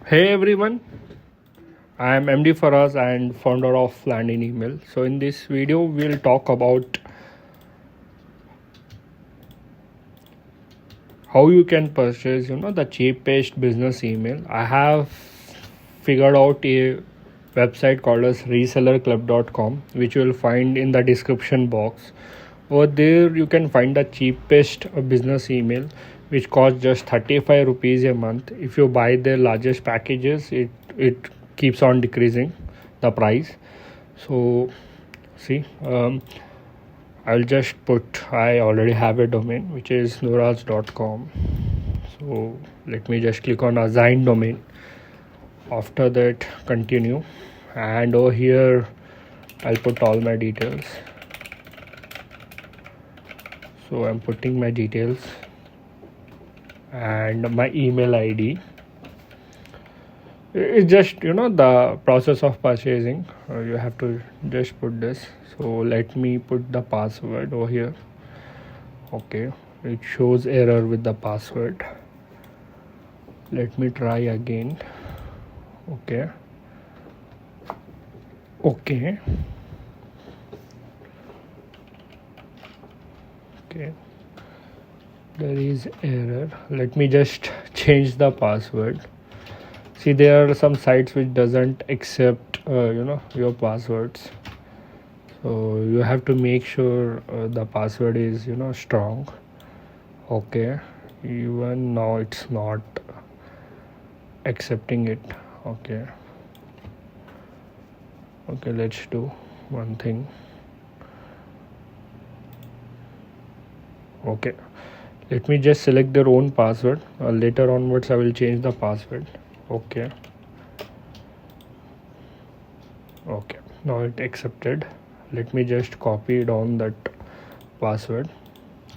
Hey everyone, I am MD Faraz and founder of Landing Email. So in this video, we'll talk about how you can purchase, the cheapest business email. I have figured out a website called as ResellerClub.com, which you will find in the description box. Over there, you can find the cheapest business email, which costs just 35 rupees a month. If you buy the largest packages, it keeps on decreasing the price. So see, I'll just put, I already have a domain which is nuraz.com. So let me just click on assign domain. After that, continue, and over here I'll put all my details. So I'm putting my details and my email ID. It's just the process of purchasing. You have to just put this. So let me put the password over here. Okay, it shows error with the password. Let me try again. Okay, there is error. Let me just change the password. See, there are some sites which doesn't accept your passwords, so you have to make sure the password is strong. Okay, even now it's not accepting it. Okay, let's do one thing. Okay, let me just select their own password. Later onwards I will change the password. Okay, now it accepted. Let me just copy down that password.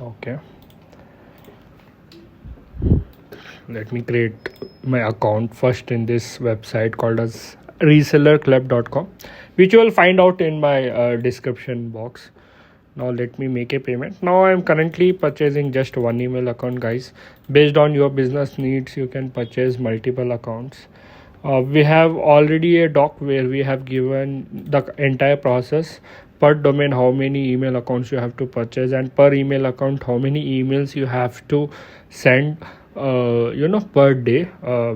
Okay, let me create my account first in this website called as ResellerClub.com, which you will find out in my description box. Now let me make a payment. Now I am currently purchasing just one email account, guys. Based on your business needs, you can purchase multiple accounts. We have already a doc where we have given the entire process per domain, how many email accounts you have to purchase, and per email account how many emails you have to send per day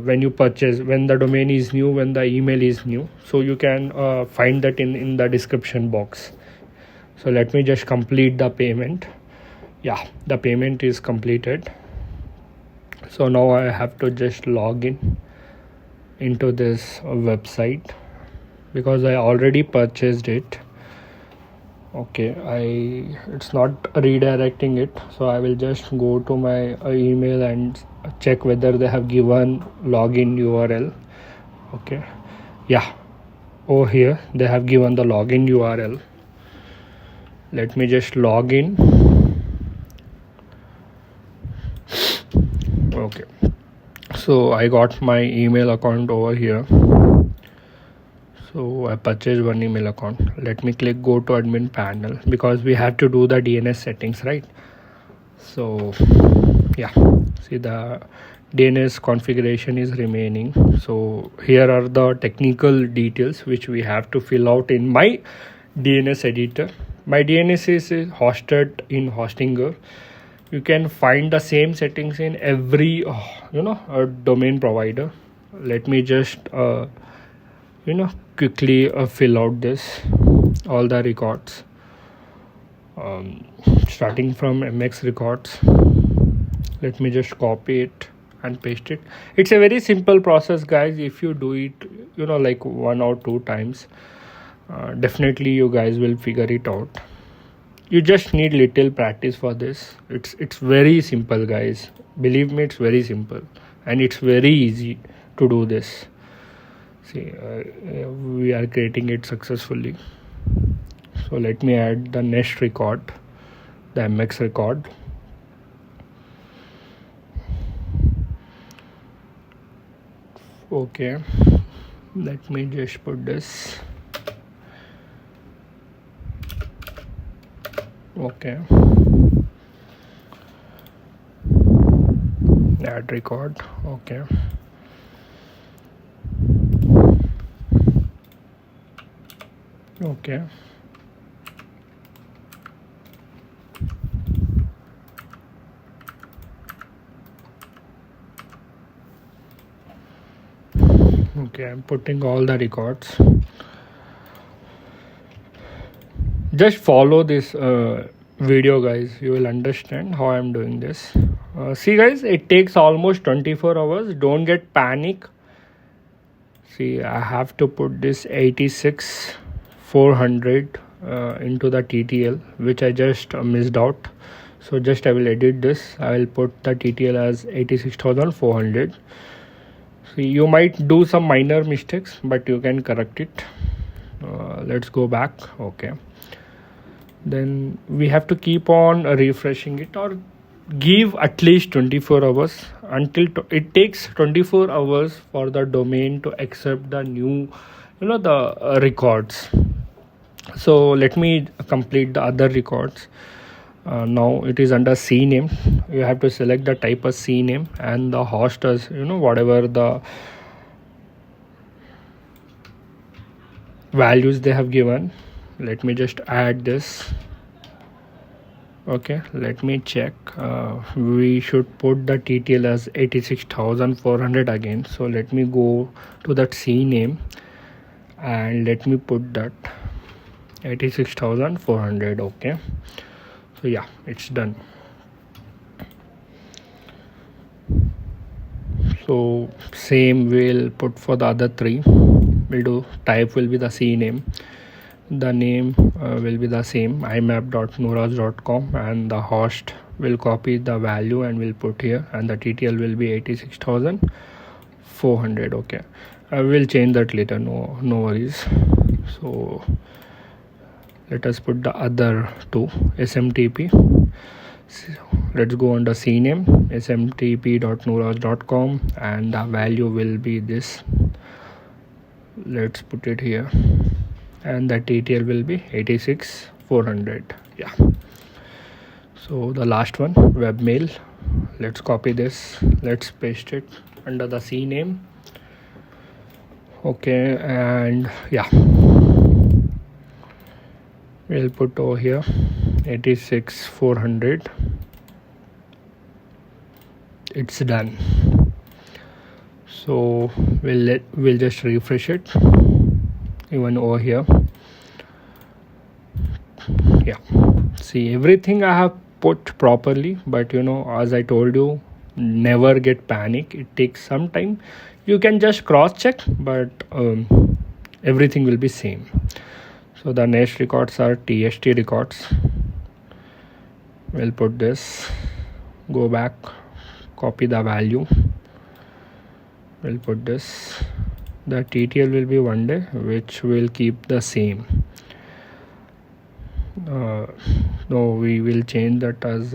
when you purchase, when the domain is new, when the email is new. So you can find that in the description box. So let me just complete the payment. Yeah, the payment is completed. So now I have to just log in into this website because I already purchased it. Okay, it's not redirecting it, so I will just go to my email and check whether they have given login URL. Okay, yeah, over here they have given the login URL. Let me just log in. Okay, so I got my email account over here. So I purchased one email account. Let me click go to admin panel because we have to do the DNS settings, right? So yeah, see, the DNS configuration is remaining. So here are the technical details which we have to fill out in my DNS editor. My DNS is hosted in Hostinger. You can find the same settings in every domain provider. Let me just quickly fill out this, all the records, starting from MX records. Let me just copy it and paste it. It's a very simple process, guys. If you do it like 1 or 2 times, definitely you guys will figure it out. You just need little practice for this. It's very simple, guys. Believe me, it's very simple and it's very easy to do this. See, we are creating it successfully. So let me add the next record, the MX record. Okay, let me just put this. Okay, add record. Okay, Okay. Okay, I'm putting all the records. Just follow this video, guys. You will understand how I'm doing this. See, guys, it takes almost 24 hours. Don't get panic. See, I have to put this 86,400 into the TTL, which I just missed out. So just I will edit this. I will put the TTL as 86,400. See, you might do some minor mistakes, but you can correct it. Let's go back. Okay. Then we have to keep on refreshing it, or give at least 24 hours until it takes 24 hours for the domain to accept the new, the records. So let me complete the other records. Now it is under CNAME. You have to select the type as CNAME and the host as whatever the values they have given. Let me just add this. Okay, let me check. We should put the TTL as 86,400 again. So let me go to that CNAME and let me put that 86,400. Okay, so yeah, it's done. So same we'll put for the other three. We'll do type will be the CNAME. The name will be the same, imap.nuraz.com, and the host will copy the value and will put here, and the TTL will be 86,400. Okay, I will change that later, no worries. So let us put the other two, SMTP. So let's go under CNAME, smtp.nuraz.com, and the value will be this. Let's put it here, and the TTL will be 86,400. Yeah. So the last one, webmail. Let's copy this. Let's paste it under the CNAME. Okay, and yeah, we'll put over here 86,400. It's done. So we'll just refresh it. Even over here, yeah, see, everything I have put properly, but as I told you, never get panic. It takes some time. You can just cross check, but everything will be same. So the next records are TST records. We'll put this, go back, copy the value, we'll put this. The TTL will be 1 day, which will keep the same. No, we will change that as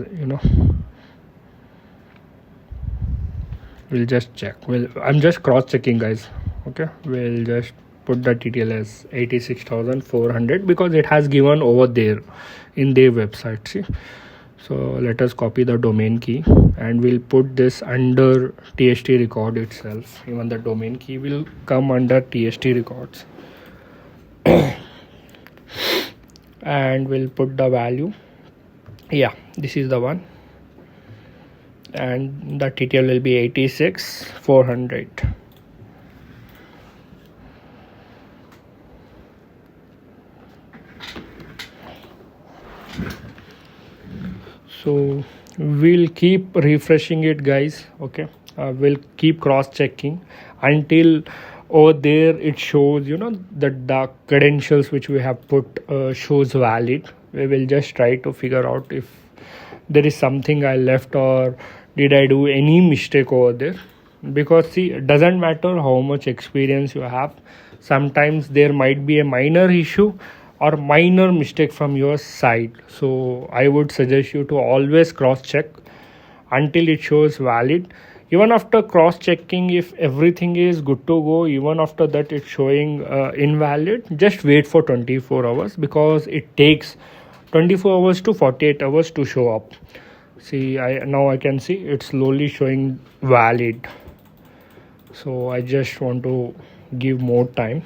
we'll just check. I'm just cross checking, guys. Okay, we'll just put the TTL as 86,400 because it has given over there in their website. See, so let us copy the domain key and we'll put this under TST record itself. Even the domain key will come under TST records. And we'll put the value. Yeah, this is the one. And the TTL will be 86,400. So we'll keep refreshing it, guys. Okay, we'll keep cross checking until over there it shows that the credentials which we have put shows valid. We will just try to figure out if there is something I left or did I do any mistake over there, because see, it doesn't matter how much experience you have, sometimes there might be a minor issue or minor mistake from your side. So I would suggest you to always cross check until it shows valid. Even after cross checking, if everything is good to go, even after that it's showing invalid, just wait for 24 hours because it takes 24 hours to 48 hours to show up. See, now I can see it's slowly showing valid. So I just want to give more time.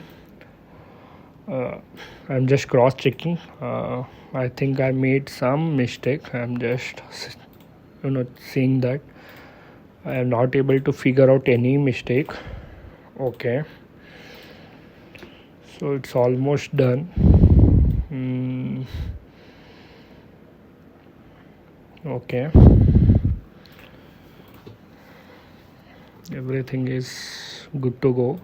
I'm just cross checking. I think I made some mistake. I'm just seeing that I am not able to figure out any mistake. Okay, so it's almost done. Okay, everything is good to go.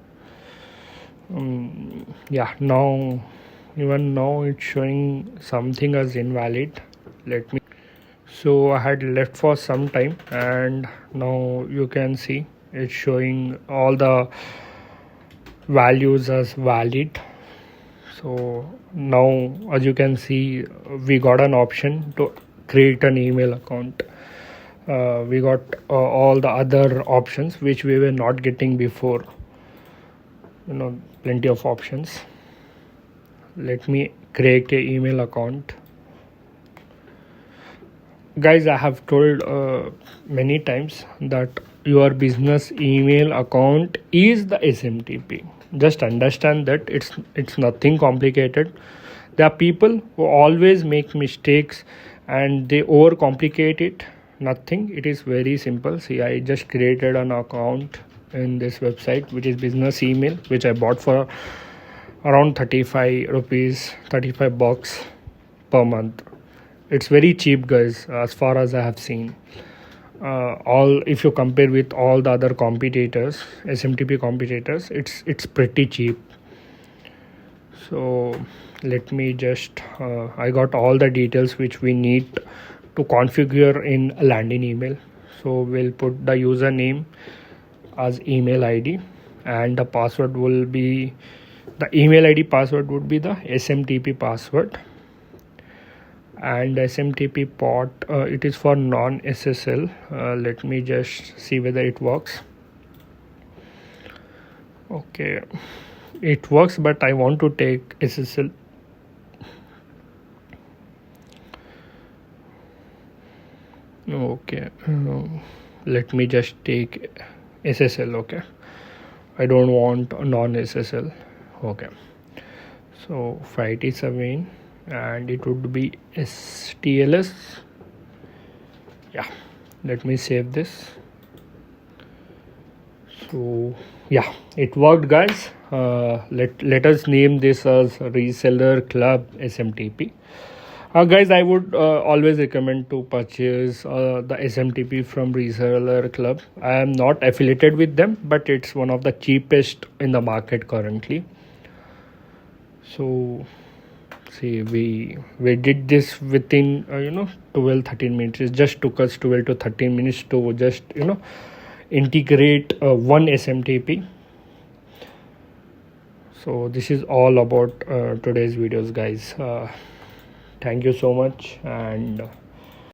Yeah, now even now it's showing something as invalid. Let me. So I had left for some time, and now you can see it's showing all the values as valid. So now, as you can see, we got an option to create an email account. We got all the other options which we were not getting before. Plenty of options. Let me create a email account. Guys, I have told many times that your business email account is the SMTP. Just understand that it's nothing complicated. There are people who always make mistakes and they overcomplicate it. Nothing. It is very simple. See, I just created an account in this website, which is business email, which I bought for around 35 rupees, 35 bucks per month. It's very cheap, guys, as far as I have seen. All if you compare with all the other competitors, SMTP competitors, it's pretty cheap. So let me just I got all the details which we need to configure in a landing email. So we'll put the username as email ID, and the password will be the email ID password would be the SMTP password, and SMTP port it is for non-SSL. Let me just see whether it works. Okay, it works, but I want to take SSL. Okay, let me just take SSL. Okay, I don't want non-SSL. Okay, so 587 and it would be STLS. Yeah, let me save this. So yeah, it worked, guys. Let us name this as ResellerClub SMTP. Guys, I would always recommend to purchase the SMTP from ResellerClub. I am not affiliated with them, but it's one of the cheapest in the market currently. So see, we did this within 12-13 minutes. It just took us 12 to 13 minutes to just integrate one SMTP. So this is all about today's videos, guys. Thank you so much, and